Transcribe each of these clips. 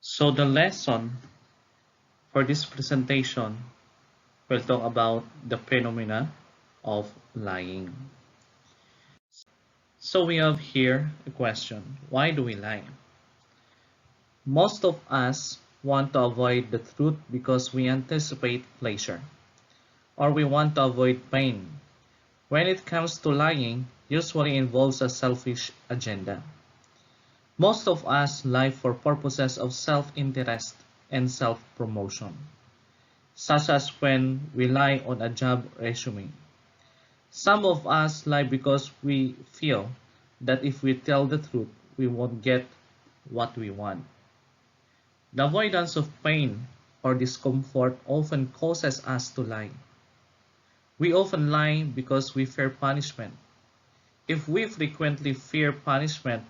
So the lesson for this presentation will talk about the phenomena of lying. So we have here a question: why do we lie? Most of us want to avoid the truth because we anticipate pleasure, or we want to avoid pain. When it comes to lying, usually involves a selfish agenda. Most of us lie for purposes of self-interest and self-promotion, such as when we lie on a job resume. Some of us lie because we feel that if we tell the truth, we won't get what we want. The avoidance of pain or discomfort often causes us to lie. We often lie because we fear punishment. If we frequently fear punishment,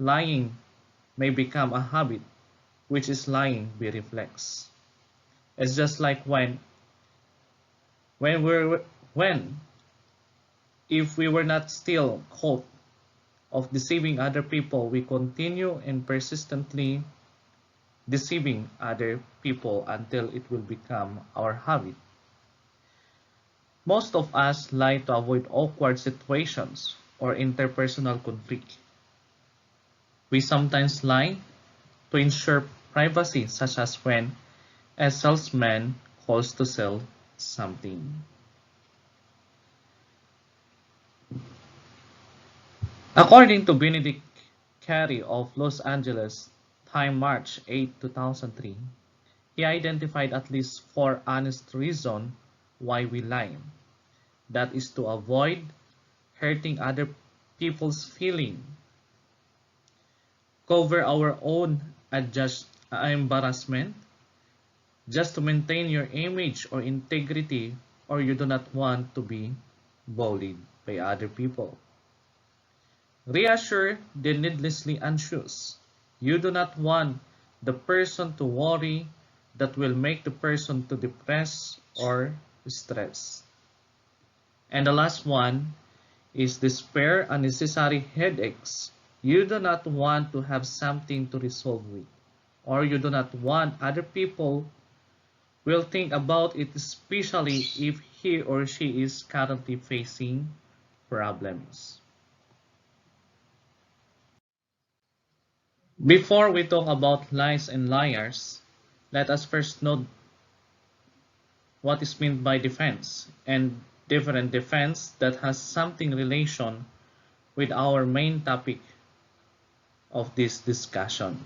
lying may become a habit, which is lying by reflex. It's just like when if we were not still caught of deceiving other people, we continue and persistently deceiving other people until it will become our habit. Most of us lie to avoid awkward situations or interpersonal conflict. We sometimes lie to ensure privacy, such as when a salesman calls to sell something. According to Benedict Carey of Los Angeles, time March 8, 2003, he identified at least 4 honest reasons why we lie. That is to avoid hurting other people's feelings, cover our own embarrassment, just to maintain your image or integrity, or you do not want to be bullied by other people. Reassure the needlessly anxious. You do not want the person to worry that will make the person to depress or stress. And the last one is the spare unnecessary headaches. You do not want to have something to resolve with, or you do not want other people will think about it, especially if he or she is currently facing problems. Before we talk about lies and liars, let us first note what is meant by defense and different defense that has something relation with our main topic of this discussion.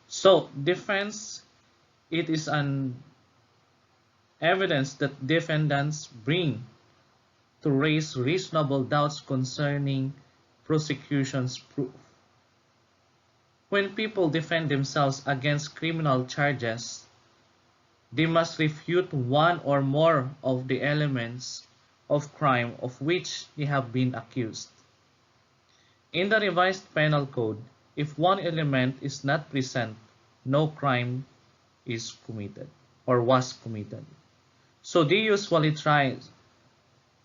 So defense, it is an evidence that defendants bring to raise reasonable doubts concerning prosecution's proof. When people defend themselves against criminal charges, they must refute one or more of the elements of crime of which they have been accused. In the revised penal code, if one element is not present, no crime is committed or was committed. So they usually try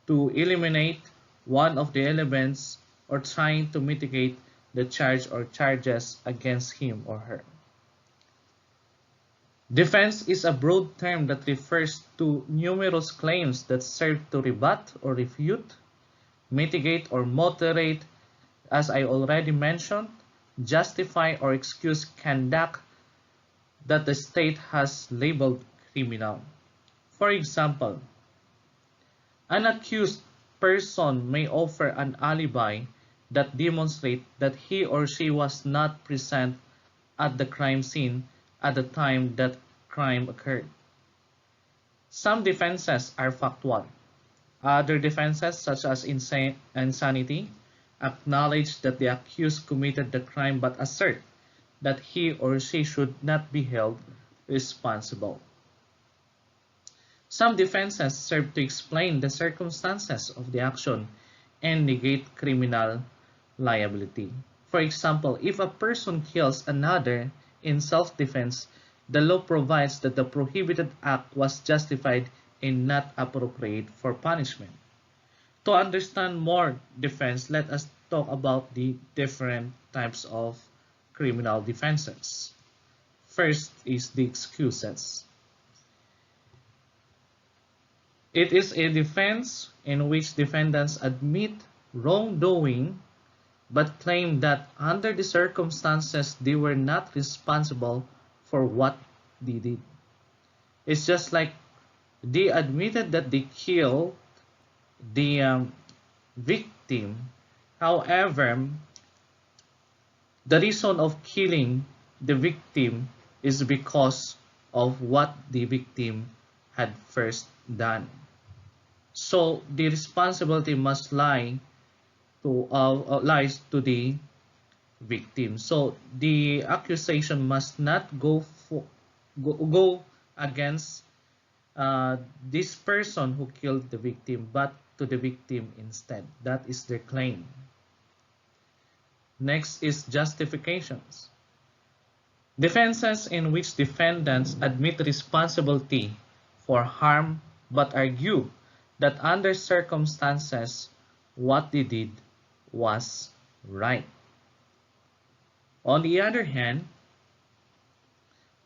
to eliminate one of the elements or trying to mitigate the charge or charges against him or her. Defense is a broad term that refers to numerous claims that serve to rebut or refute mitigate or moderate, as I already mentioned, justify or excuse conduct that the state has labeled criminal. For example, an accused person may offer an alibi that demonstrates that he or she was not present at the crime scene at the time that crime occurred. Some defenses are factual. Other defenses, such as insanity, acknowledge that the accused committed the crime but assert that he or she should not be held responsible. Some defenses serve to explain the circumstances of the action and negate criminal liability. For example, if a person kills another in self-defense, the law provides that the prohibited act was justified and not appropriate for punishment. To understand more defense, let us talk about the different types of criminal defenses. First is the excuses. It is a defense in which defendants admit wrongdoing but claim that under the circumstances they were not responsible for what they did. It's just like they admitted that they killed the victim. However, the reason of killing the victim is because of what the victim had first done. So the responsibility must lies to the victim. So the accusation must not go against this person who killed the victim, but to the victim instead. That is their claim. Next is justifications. Defenses in which defendants admit responsibility for harm but argue that under circumstances what they did was right. On the other hand,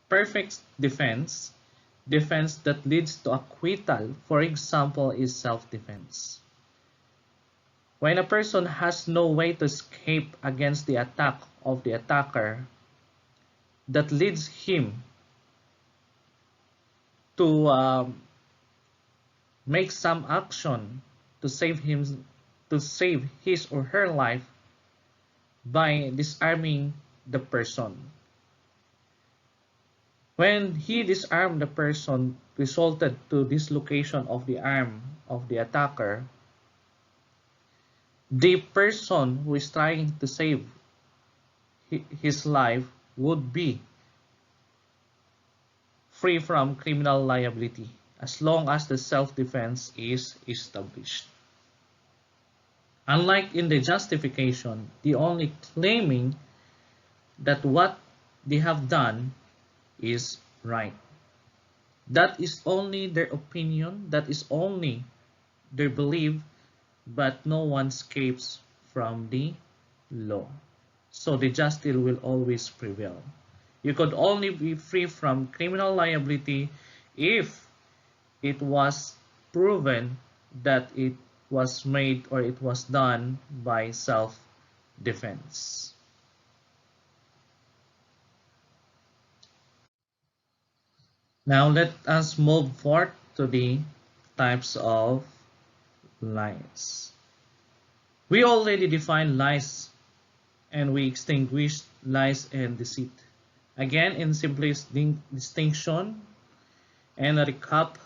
perfect defense that leads to acquittal, for example, is self-defense. When a person has no way to escape against the attack of the attacker, that leads him to make some action to save his or her life by disarming the person. When he disarmed the person, resulted to dislocation of the arm of the attacker, the person who is trying to save his life would be free from criminal liability as long as the self-defense is established. Unlike in the justification, the only claiming that what they have done is right. That is only their opinion, that is only their belief, but no one escapes from the law. So the justice will always prevail. You could only be free from criminal liability if it was proven that it was made or it was done by self-defense. Now let us move forward to the types of lies. We already defined lies and we extinguished lies and deceit. Again, in simplest distinction and a recap,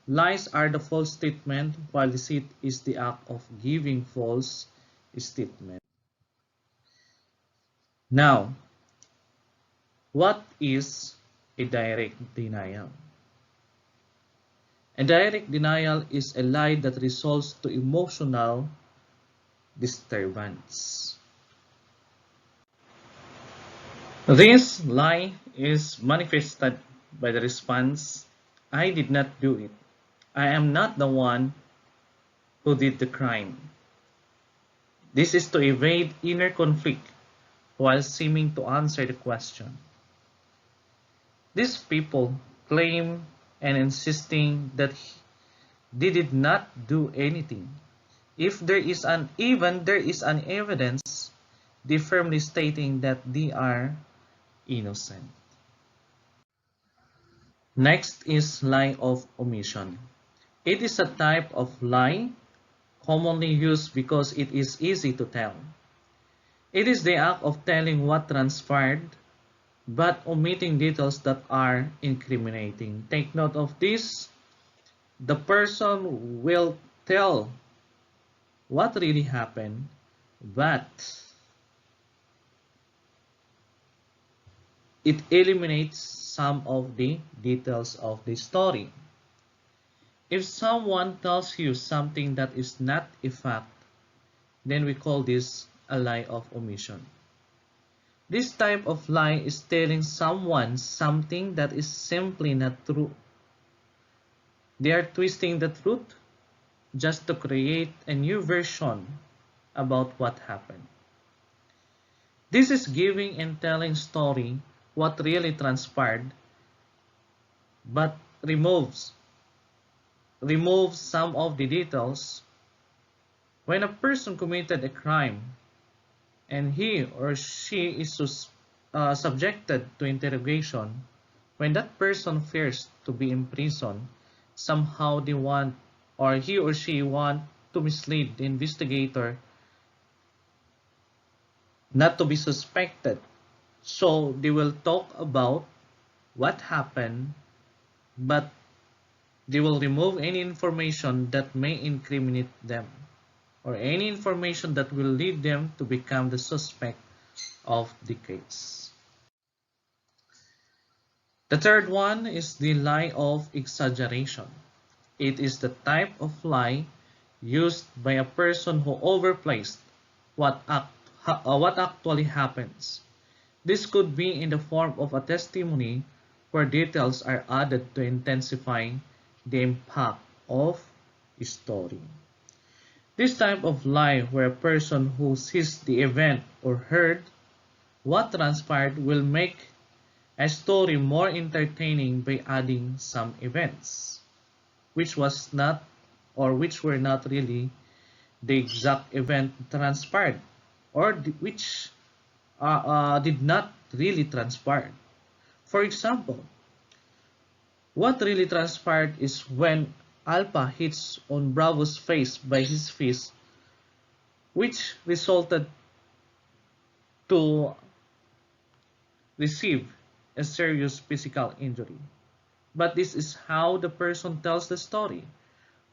lies are the false statement while deceit is the act of giving false statement. Now, what is a direct denial? A direct denial is a lie that results to emotional disturbance. This lie is manifested by the response, I did not do it. I am not the one who did the crime. This is to evade inner conflict while seeming to answer the question. These people claim and insisting that they did not do anything, If there is an even there is an evidence, they firmly stating that they are innocent. Next is lie of omission. It is a type of lie commonly used because it is easy to tell. It is the act of telling what transpired but omitting details that are incriminating. Take note of this. The person will tell what really happened, but it eliminates some of the details of the story. If someone tells you something that is not a fact, then we call this a lie of omission. This type of lie is telling someone something that is simply not true. They are twisting the truth just to create a new version about what happened. This is giving and telling story what really transpired, but removes some of the details. When a person committed a crime and he or she is subjected to interrogation, when that person fears to be imprisoned, somehow they want or he or she want to mislead the investigator not to be suspected. So they will talk about what happened, but they will remove any information that may incriminate them or any information that will lead them to become the suspect of the case. The third one is the lie of exaggeration. It is the type of lie used by a person who overplays what actually happens. This could be in the form of a testimony where details are added to intensify the impact of a story. This type of lie where a person who sees the event or heard what transpired will make a story more entertaining by adding some events which was not or which were not really the exact event transpired or which did not really transpire. For example, what really transpired is when Alpha hits on Bravo's face by his fist, which resulted to receive a serious physical injury. But this is how the person tells the story.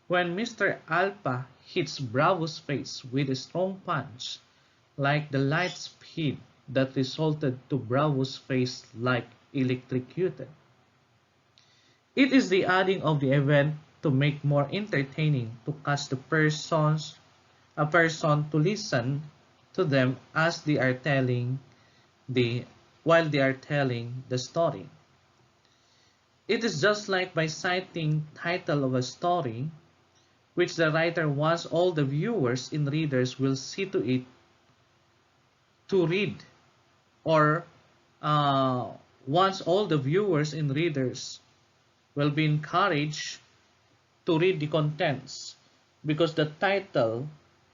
When Mr. Alpha hits Bravo's face with a strong punch, like the light speed that resulted to Bravo's face like electrocuted. It is the adding of the event to make more entertaining to catch a person to listen to them as they are telling while they are telling the story. It is just like by citing title of a story, which the writer wants all the viewers and readers will see to it to read, or uh, wants all the viewers and readers will be encouraged to read the contents because the title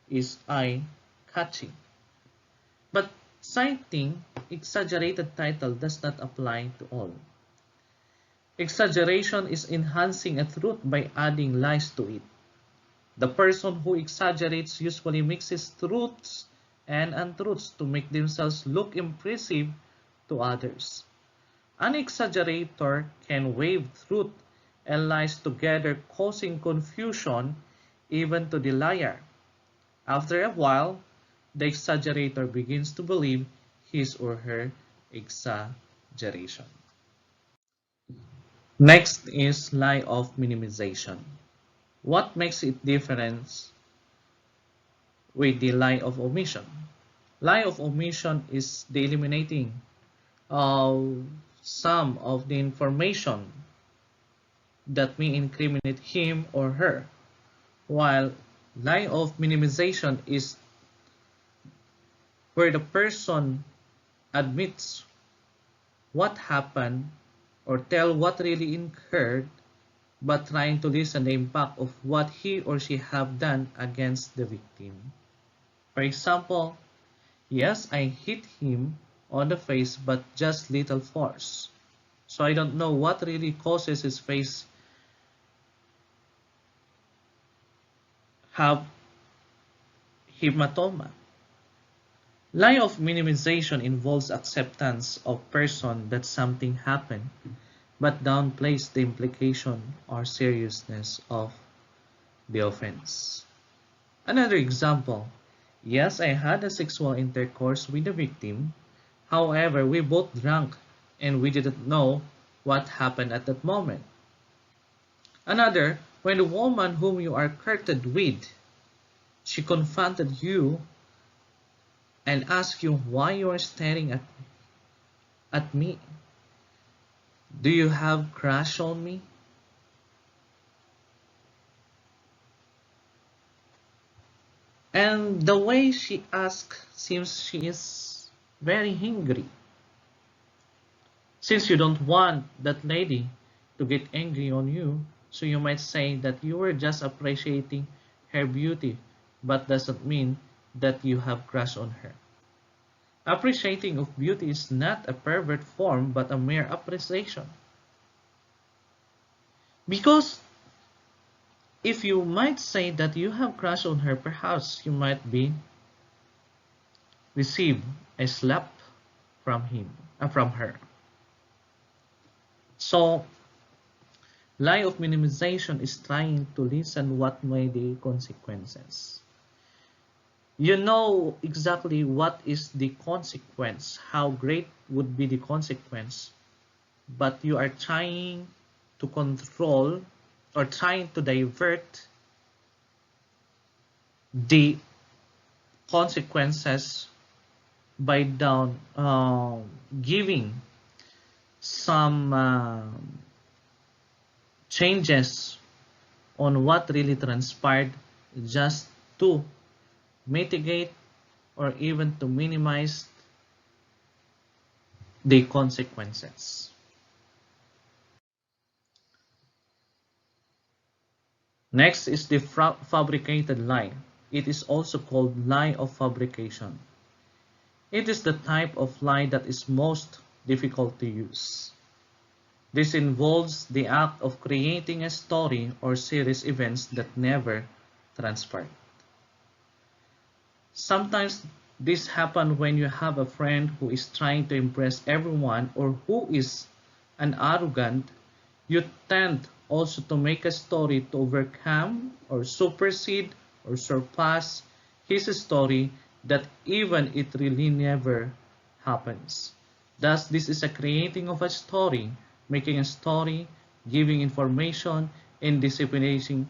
is eye-catching. But citing exaggerated title does not apply to all. Exaggeration is enhancing a truth by adding lies to it. The person who exaggerates usually mixes truths and untruths to make themselves look impressive to others. An exaggerator can weave truth and lies together, causing confusion even to the liar. After a while, the exaggerator begins to believe his or her exaggeration. Next is lie of minimization. What makes it different with the lie of omission? Lie of omission is the eliminating of some of the information that may incriminate him or her, while lie of minimization is where the person admits what happened or tell what really occurred, but trying to lessen the impact of what he or she have done against the victim. For example, yes, I hit him on the face, but just little force. So I don't know what really causes his face have hematoma. Lie of minimization involves acceptance of person that something happened, but downplays the implication or seriousness of the offense. Another example. Yes, I had a sexual intercourse with the victim. However, we both drank and we didn't know what happened at that moment. Another, when the woman whom you are courted with, she confronted you and asked you why you are staring at me. Do you have crush on me? And the way she asks seems she is very angry. Since you don't want that lady to get angry on you, so you might say that you were just appreciating her beauty, but doesn't mean that you have crush on her. Appreciating of beauty is not a pervert form, but a mere appreciation. Because if you might say that you have crush on her, perhaps you might be receive a slap from from her. So, lie of minimization is trying to lessen what may be consequences. You know exactly what is the consequence, how great would be the consequence, but you are trying to control or trying to divert the consequences by giving some changes on what really transpired just to mitigate or even to minimize the consequences. Next is the fabricated lie. It is also called lie of fabrication. It is the type of lie that is most difficult to use. This involves the act of creating a story or series events that never transpired. Sometimes this happens when you have a friend who is trying to impress everyone or who is an arrogant. You tend also to make a story to overcome or supersede or surpass his story that even it really never happens. Thus, this is a creating of a story, making a story, giving information, and disseminating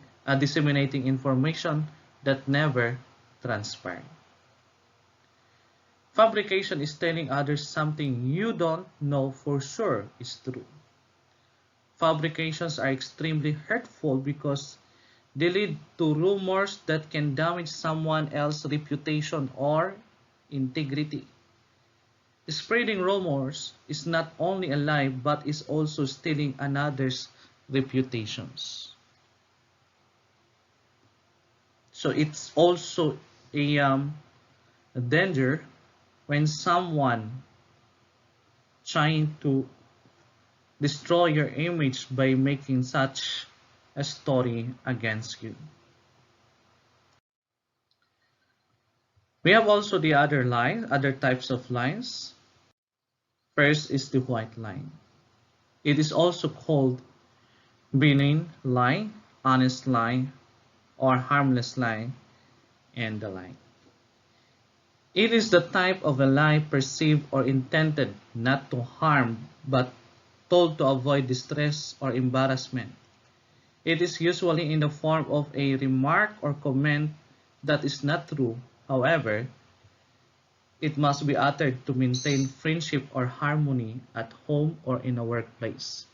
information that never transpired. Fabrication is telling others something you don't know for sure is true. Fabrications are extremely hurtful because they lead to rumors that can damage someone else's reputation or integrity. Spreading rumors is not only a lie but is also stealing another's reputations. So it's also a danger when someone trying to destroy your image by making such a story against you. We have also the other types of lies. First is the white lie. It is also called benign lie, honest lie, or harmless lie, and the like. It is the type of a lie perceived or intended not to harm but told to avoid distress or embarrassment. It is usually in the form of a remark or comment that is not true. However, it must be uttered to maintain friendship or harmony at home or in a workplace.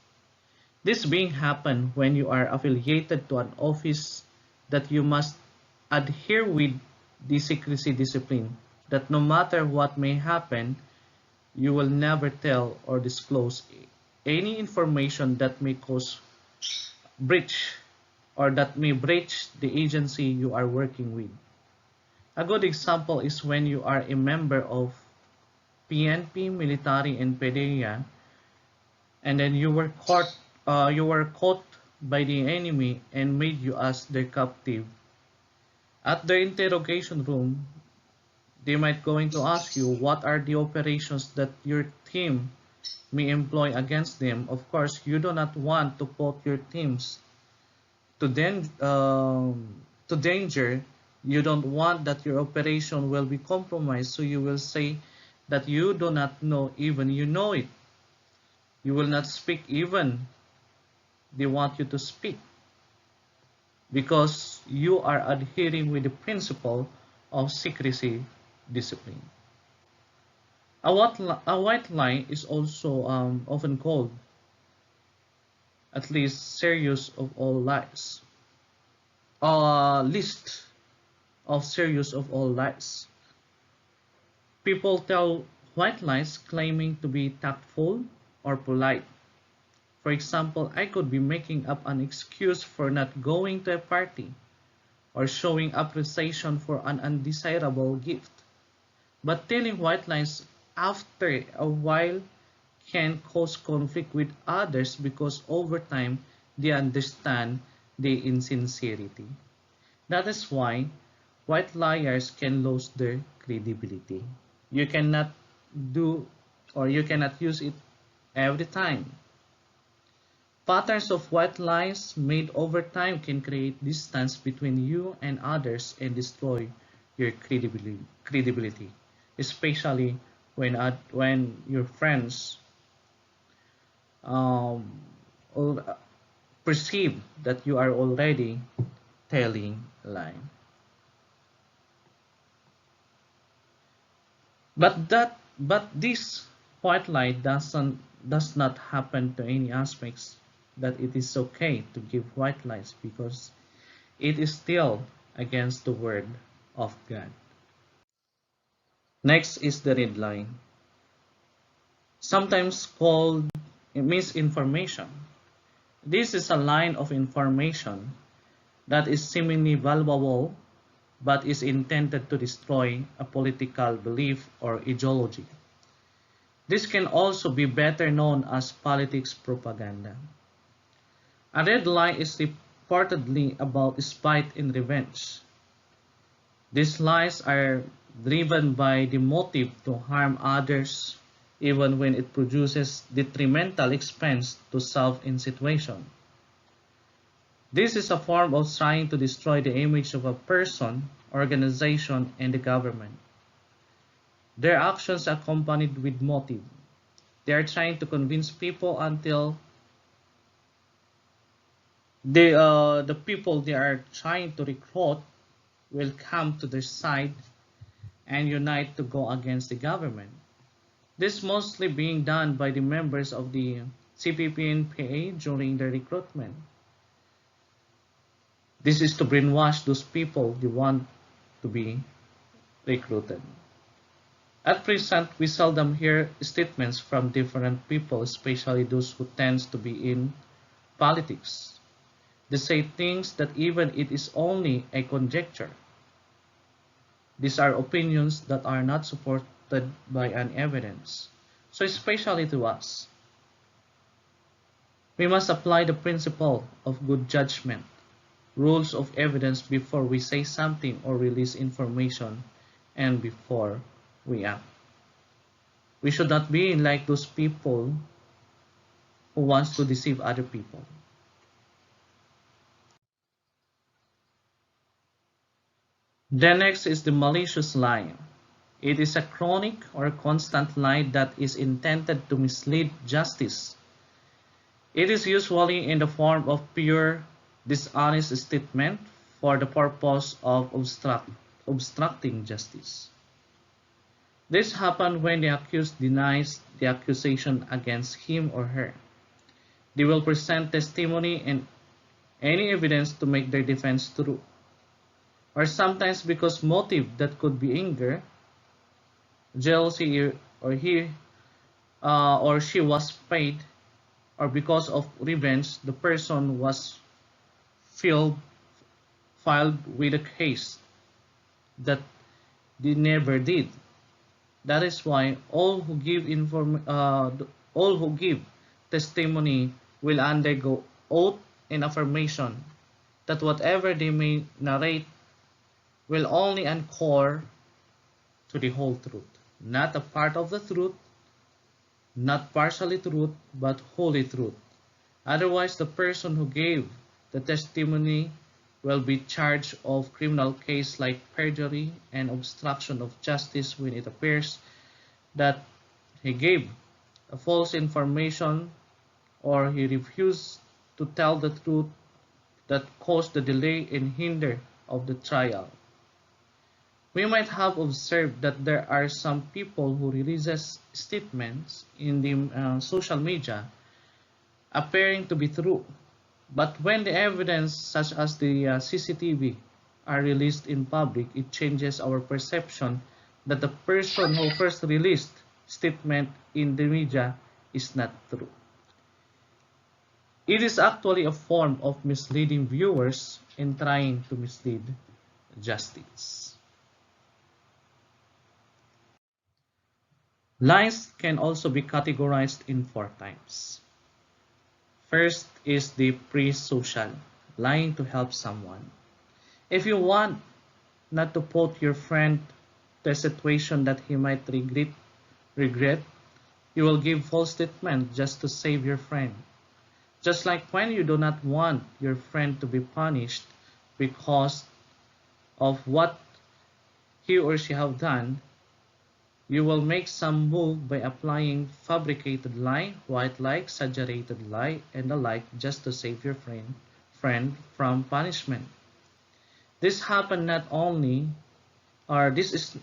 This being happen when you are affiliated to an office that you must adhere with the secrecy discipline, that no matter what may happen, you will never tell or disclose any information that may cause breach or that may breach the agency you are working with. A good example is when you are a member of PNP, military, and PDEA, and then you were caught by the enemy and made you as their captive. At the interrogation room, they might going to ask you what are the operations that your team may employ against them. Of course, you do not want to put your teams to, to danger. You don't want that your operation will be compromised, so you will say that you do not know, even you know it. You will not speak even they want you to speak, because you are adhering with the principle of secrecy discipline. A white lie is also often called at least serious of all lies. A list of serious of all lies. People tell white lies claiming to be tactful or polite. For example, I could be making up an excuse for not going to a party or showing appreciation for an undesirable gift. But telling white lies after a while can cause conflict with others because over time they understand the insincerity. That is why white liars can lose their credibility. You cannot do or you cannot use it every time. Patterns of white lies made over time can create distance between you and others and destroy your credibility, especially when your friends um, perceive that you are already telling a lie. But this white lie does not happen to any aspects that it is okay to give white lies, because it is still against the word of God. Next is the red line, sometimes called misinformation. This is a line of information that is seemingly valuable but is intended to destroy a political belief or ideology. This can also be better known as politics propaganda. A red line is reportedly about spite and revenge. These lies are driven by the motive to harm others, even when it produces detrimental expense to self in situation. This is a form of trying to destroy the image of a person, organization, and the government. Their actions are accompanied with motive. They are trying to convince people until the people they are trying to recruit will come to their side and unite to go against the government. This mostly being done by the members of the CPP and PA during the recruitment. This is to brainwash those people they want to be recruited. At present, we seldom hear statements from different people, especially those who tend to be in politics. They say things that even it is only a conjecture. These are opinions that are not supported by an evidence. So especially to us, we must apply the principle of good judgment, rules of evidence before we say something or release information, and before we act. We should not be like those people who wants to deceive other people. The next is the malicious lie. It is a chronic or constant lie that is intended to mislead justice. It is usually in the form of pure dishonest statement for the purpose of obstructing justice. This happens when the accused denies the accusation against him or her. They will present testimony and any evidence to make their defense true, or sometimes because motive that could be anger, jealousy, or he or she was paid, or because of revenge the person was feel filed with a case that they never did. That is why all who give testimony will undergo oath and affirmation that whatever they may narrate will only anchor to the whole truth, not a part of the truth, not partially truth, but wholly truth. Otherwise, the person who gave the testimony will be charged of criminal case like perjury and obstruction of justice when it appears that he gave a false information or he refused to tell the truth that caused the delay and hinder of the trial. We might have observed that there are some people who releases statements in the social media appearing to be true, but when the evidence such as the CCTV are released in public, it changes our perception that the person who first released statement in the media is not true. It is actually a form of misleading viewers and trying to mislead justice. Lies can also be categorized in 4 types. First is the pre-social, lying to help someone. If you want not to put your friend to a situation that he might regret, you will give false statement just to save your friend. Just like when you do not want your friend to be punished because of what he or she have done, you will make some move by applying fabricated lie, white lie, exaggerated lie, and the like just to save your friend from punishment. This happen not only, or this is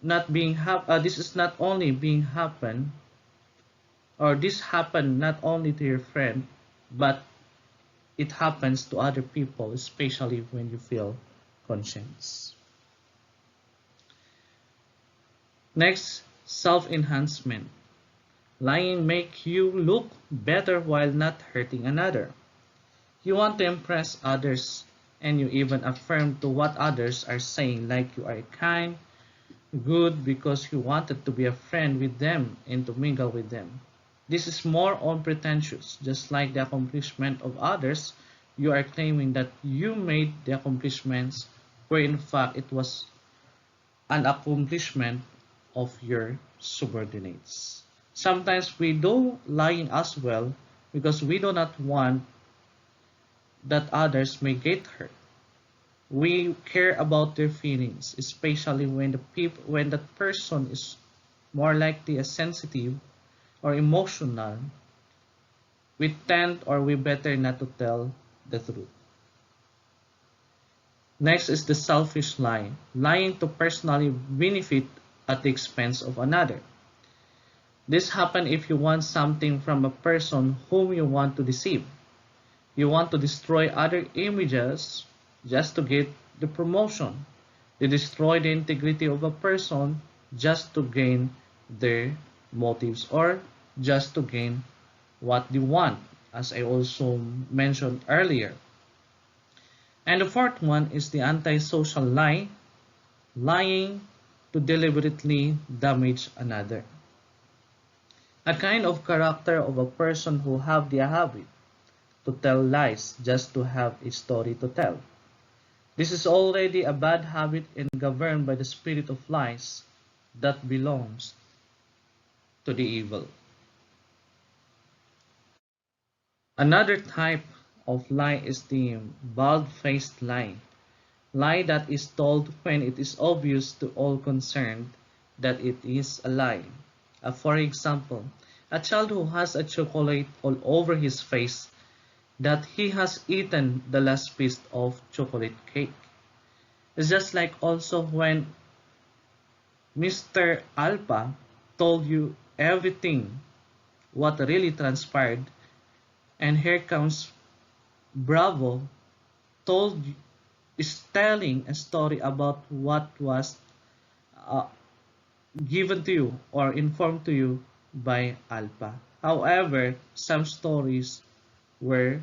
not being this is not only being happen, or this happen not only to your friend, but it happens to other people, especially when you feel conscience. Next, self-enhancement. Lying make you look better while not hurting another. You want to impress others and you even affirm to what others are saying, like you are kind, good, because you wanted to be a friend with them and to mingle with them. This is more unpretentious, just like the accomplishment of others. You are claiming that you made the accomplishments where in fact it was an accomplishment of your subordinates. Sometimes we do lying as well because we do not want that others may get hurt. We care about their feelings, especially when that person is more likely a sensitive or emotional. We tend or we better not to tell the truth. Next is the selfish lie, lying to personally benefit at the expense of another. This happens if you want something from a person whom you want to deceive. You want to destroy other images just to get the promotion. You destroy the integrity of a person just to gain their motives or just to gain what they want, as I also mentioned earlier. And the fourth one is the antisocial lie, lying to deliberately damage another. A kind of character of a person who have the habit to tell lies just to have a story to tell. This is already a bad habit and governed by the spirit of lies that belongs to the evil. Another type of lie is the bald-faced lie. Lie that is told when it is obvious to all concerned that it is a lie. For example, a child who has a chocolate all over his face that he has eaten the last piece of chocolate cake. It's just like also when Mr. Alpha told you everything what really transpired, and here comes Bravo told is telling a story about what was uh, given to you or informed to you by Alpha. However, some stories were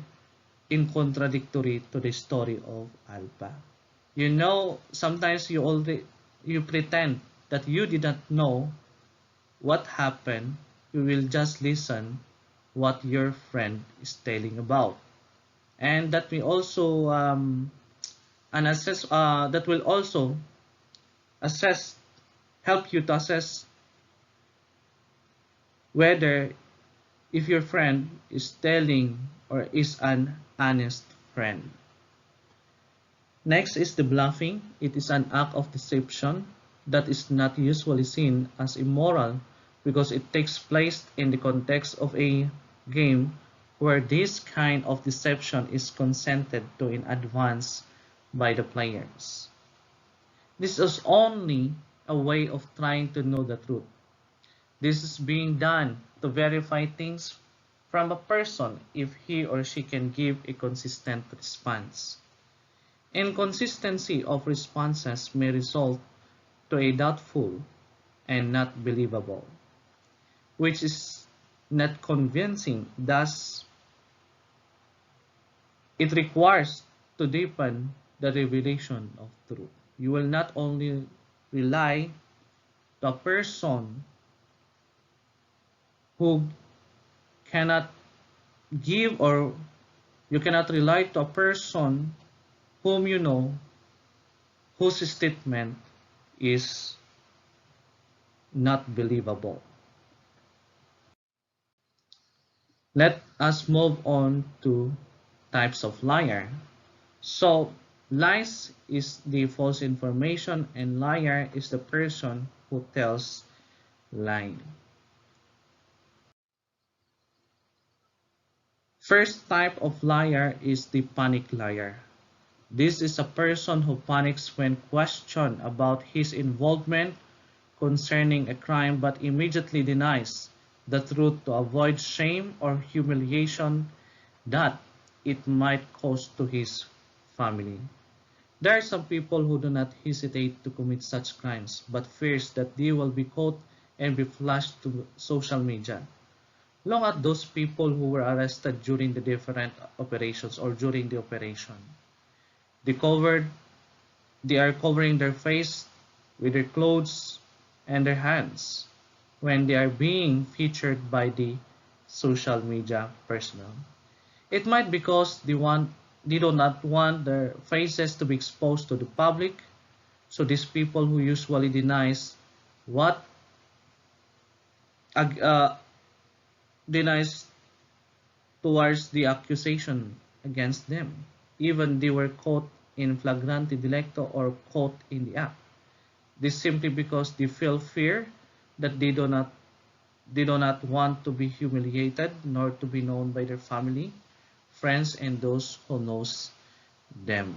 in contradictory to the story of Alpha. You know, sometimes you pretend that you did not know what happened. You will just listen what your friend is telling about, and that will also that will also assess help you to assess whether if your friend is telling or is an honest friend. Next is the bluffing. It is an act of deception that is not usually seen as immoral because it takes place in the context of a game where this kind of deception is consented to in advance by the players. This is only a way of trying to know the truth. This is being done to verify things from a person if he or she can give a consistent response. Inconsistency of responses may result to a doubtful and not believable, which is not convincing. Thus, it requires to deepen the revelation of truth. You will not only rely to a person who cannot give, or you cannot rely to a person whom you know whose statement is not believable. Let us move on to types of liar. So, lies is the false information and liar is the person who tells lie. First type of liar is the panic liar. This is a person who panics when questioned about his involvement concerning a crime but immediately denies the truth to avoid shame or humiliation that it might cause to his family. There are some people who do not hesitate to commit such crimes but fears that they will be caught and be flashed to social media. Look at those people who were arrested during the different operations or during the operation. They covered They are covering their face with their clothes and their hands when they are being featured by the social media personnel. It might be because they do not want their faces to be exposed to the public. So these people who usually denies what uh, denies towards the accusation against them, even they were caught in flagrante delicto or caught in the act. This simply because they feel fear that they do not want to be humiliated nor to be known by their family, friends, and those who knows them.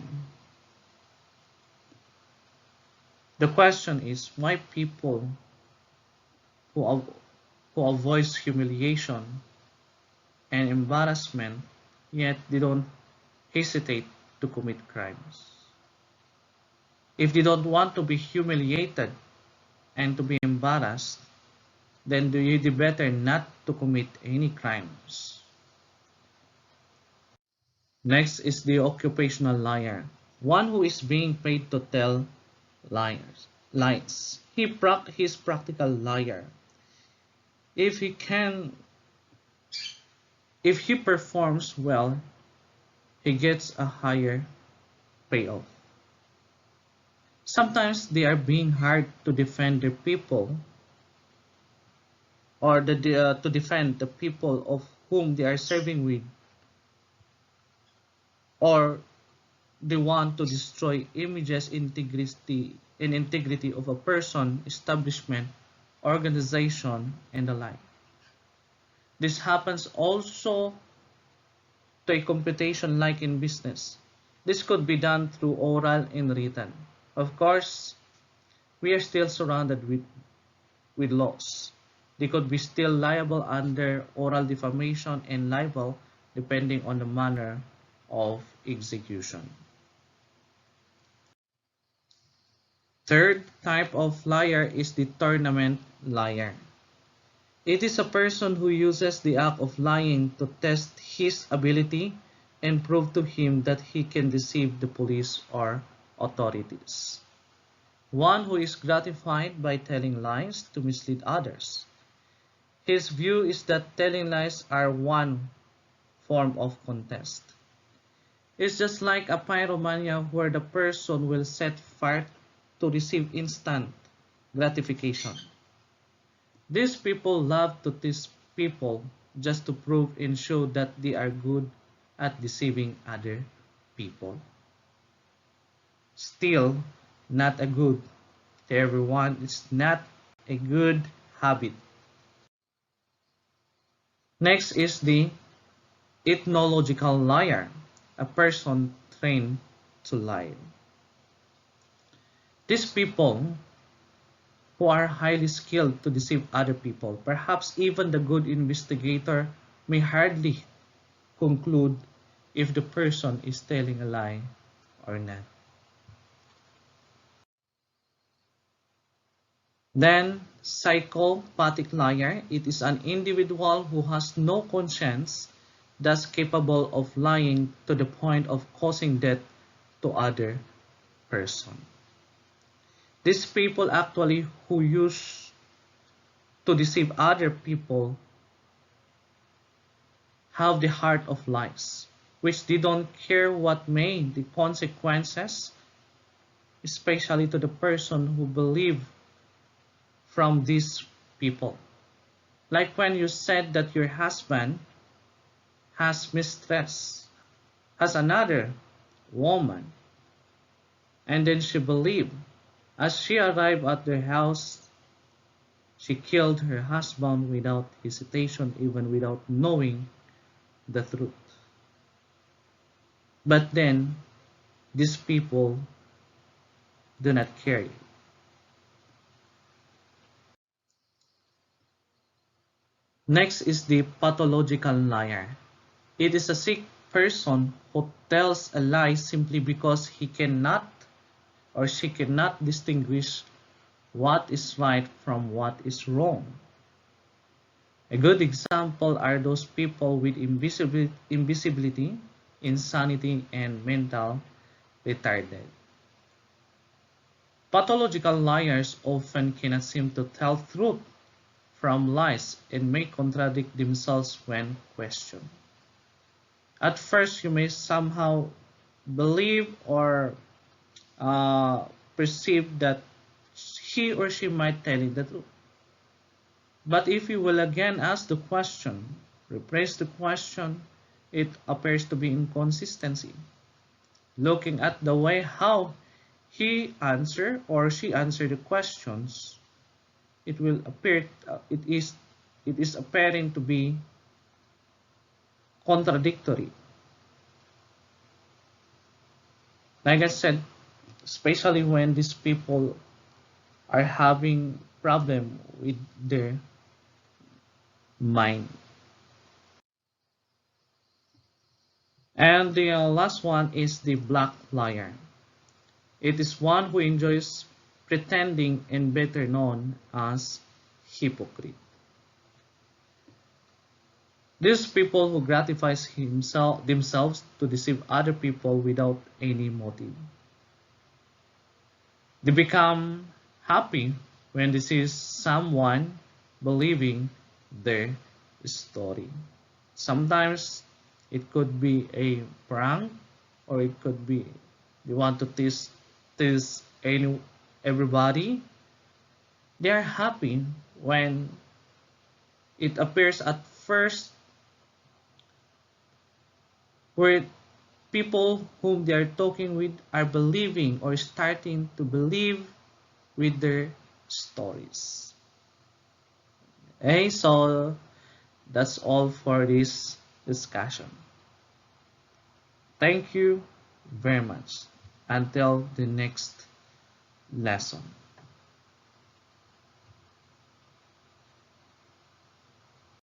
The question is why people who, who avoid humiliation and embarrassment yet they don't hesitate to commit crimes. If they don't want to be humiliated and to be embarrassed, then you better not to commit any crimes. Next is the occupational liar, one who is being paid to tell lies. He's practical liar. If he can, if he performs well, he gets a higher payoff. Sometimes they are being hired to defend their people or to defend the people of whom they are serving with, or they want to destroy images, integrity of a person, establishment, organization, and the like. This happens also to a computation like in business. This could be done through oral and written. Of course, we are still surrounded with laws. They could be still liable under oral defamation and libel depending on the manner of execution. Third type of liar is the tournament liar. It is a person who uses the act of lying to test his ability and prove to him that he can deceive the police or authorities. One who is gratified by telling lies to mislead others. His view is that telling lies are one form of contest. It's just like a pyromania where the person will set fire to receive instant gratification. These people love to tease people just to prove and show that they are good at deceiving other people. Still, not a good to everyone. It's not a good habit. Next is the ethnological liar, a person trained to lie. These people who are highly skilled to deceive other people, perhaps even the good investigator may hardly conclude if the person is telling a lie or not. Then, psychopathic liar, it is an individual who has no conscience, thus capable of lying to the point of causing death to other person. These people actually who use to deceive other people have the heart of lies, which they don't care what may the consequences, especially to the person who believe from these people. Like when you said that your husband has mistress, has another woman, and then she believed. As she arrived at their house, she killed her husband without hesitation, even without knowing the truth. But then, these people do not care. Next is the pathological liar. It is a sick person who tells a lie simply because he cannot or she cannot distinguish what is right from what is wrong. A good example are those people with invisibility, insanity, and mental retarded. Pathological liars often cannot seem to tell truth from lies and may contradict themselves when questioned. At first, you may somehow believe or perceive that he or she might tell you the truth. But if you will again ask the question, rephrase the question, it appears to be inconsistency. Looking at the way how he answered or she answered the questions, it will appear it is appearing to be contradictory. Like I said, especially when these people are having problem with their mind. And the last one is the black liar. It is one who enjoys pretending and better known as hypocrite. These people who gratifies themselves to deceive other people without any motive. They become happy when they see someone believing their story. Sometimes it could be a prank, or it could be they want to tease everybody. They are happy when it appears at first where people whom they are talking with are believing or starting to believe with their stories. Okay, so that's all for this discussion. Thank you very much. Until the next lesson.